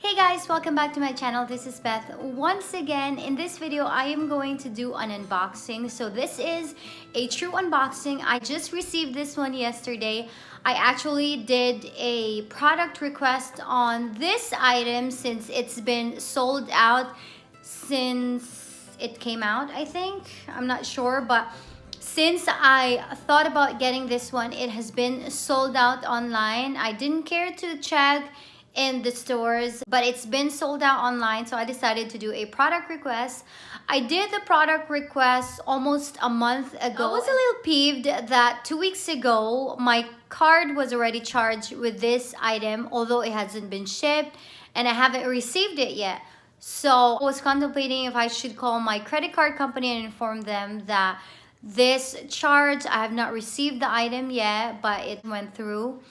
Hey guys, welcome back to my channel. This is Beth. Once again, in this video, I am going to do an unboxing. So this is a true unboxing. I just received this one yesterday. I actually did a product request on this item since it's been sold out since it came out, I think. I'm not sure, but since I thought about getting this one, it has been sold out online. I didn't care to check in the stores, but it's been sold out online, so I decided to do a product request. I did the product request almost a month ago. I was a little peeved that 2 weeks ago my card was already charged with this item, although it hasn't been shipped and I haven't received it yet. So I was contemplating if I should call my credit card company and inform them that this charge, I have not received the item yet, but it went through.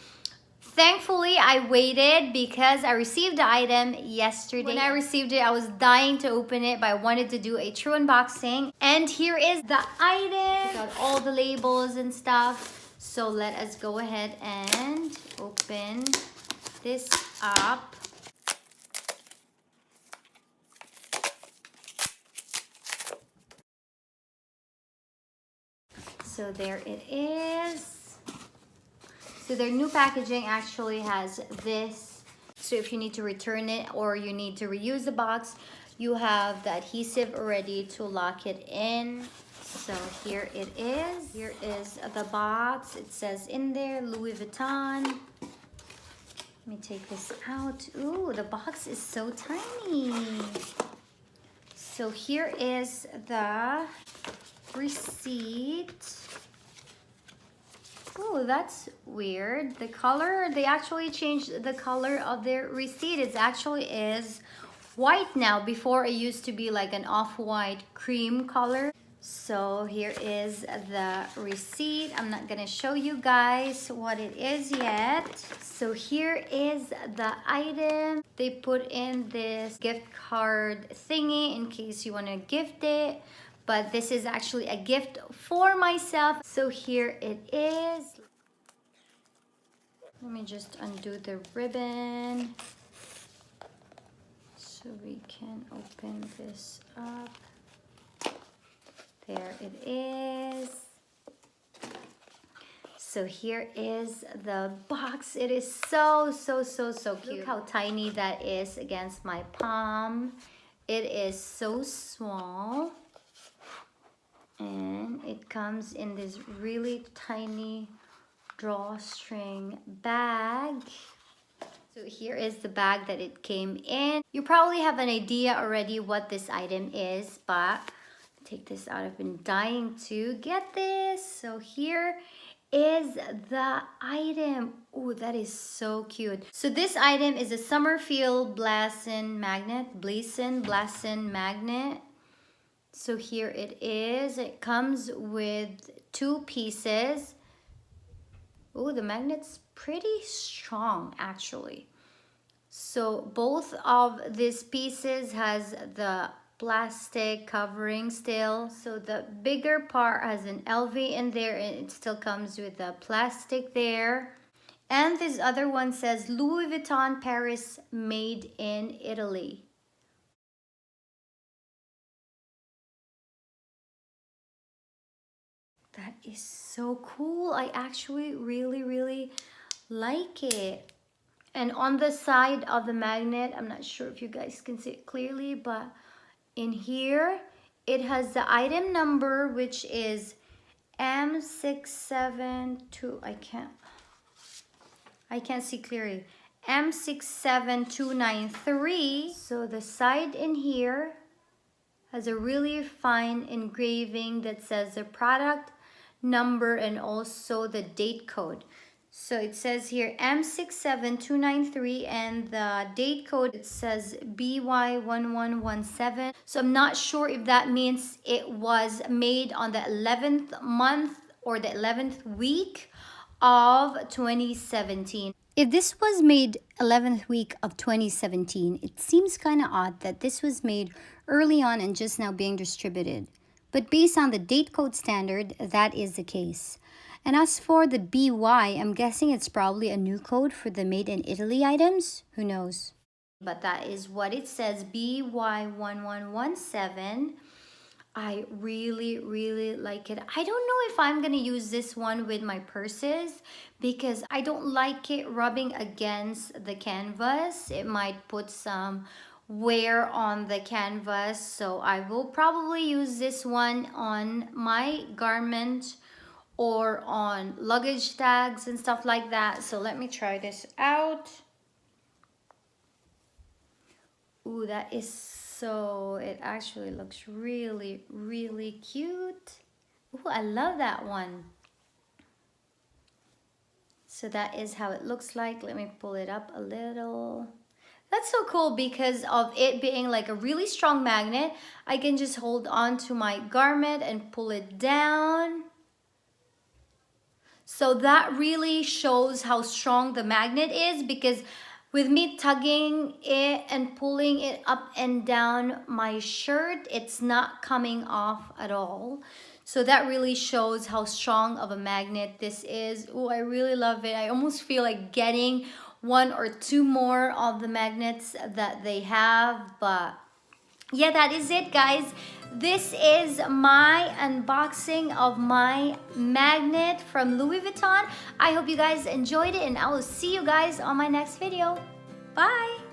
Thankfully, I waited because I received the item yesterday. When I received it, I was dying to open it, but I wanted to do a true unboxing. And here is the item. Got all the labels and stuff. So let us go ahead and open this up. So there it is. So their new packaging actually has this. So if you need to return it or you need to reuse the box, you have the adhesive already to lock it in. So here it is. Here is the box. It says in there, Louis Vuitton. Let me take this out. Ooh, the box is so tiny. So here is the receipt. Oh, that's weird. The color, they actually changed the color of their receipt. It actually is white now. Before it used to be like an off-white cream color. So here is the receipt. I'm not gonna show you guys what it is yet. So here is the item. They put in this gift card thingy in case you wanna gift it. But this is actually a gift for myself. So here it is. Let me just undo the ribbon so we can open this up. There it is. So here is the box. It is so cute. Look how tiny that is against my palm. It is so small. And it comes in this really tiny drawstring bag. So here is the bag that it came in. You probably have an idea already what this item is, but take this out. I've been dying to get this. So here is the item. Oh, that is so cute. So this item is a Summerfield Blason magnet. Blason magnet. So here it is. It comes with 2 pieces. Oh, the magnet's pretty strong actually. So both of these pieces has the plastic covering still. So the bigger part has an LV in there and it still comes with the plastic there. And this other one says Louis Vuitton Paris, made in Italy. That is so cool. I actually really like it. And on the side of the magnet, I'm not sure if you guys can see it clearly, but in here, it has the item number, which is M672. I can't see clearly. M67293. So the side in here has a really fine engraving that says the product number and also the date code. So it says here M67293 and the date code, it says BY1117. So I'm not sure if that means it was made on the 11th month or the 11th week of 2017. If this was made 11th week of 2017, it seems kind of odd that this was made early on and just now being distributed. But based on the date code standard, that is the case. And as for the BY, I'm guessing it's probably a new code for the made in Italy items. Who knows? but that is what it says, BY1117. I really like it. I don't know if I'm gonna use this one with my purses because I don't like it rubbing against the canvas. It might put some wear on the canvas, so I will probably use this one on my garment or on luggage tags and stuff like that. So let me try this out. Ooh, that is so, it actually looks really cute. Ooh, I love that one. So that is how it looks like. Let me pull it up a little. That's so cool because of it being like a really strong magnet. I can just hold on to my garment and pull it down. So that really shows how strong the magnet is, because with me tugging it and pulling it up and down my shirt, it's not coming off at all. So that really shows how strong of a magnet this is. Oh, I really love it. I almost feel like getting one or two more of the magnets that they have. But yeah, that is it, guys. This is my unboxing of my magnet from Louis Vuitton. I hope you guys enjoyed it, and I will see you guys on my next video. Bye!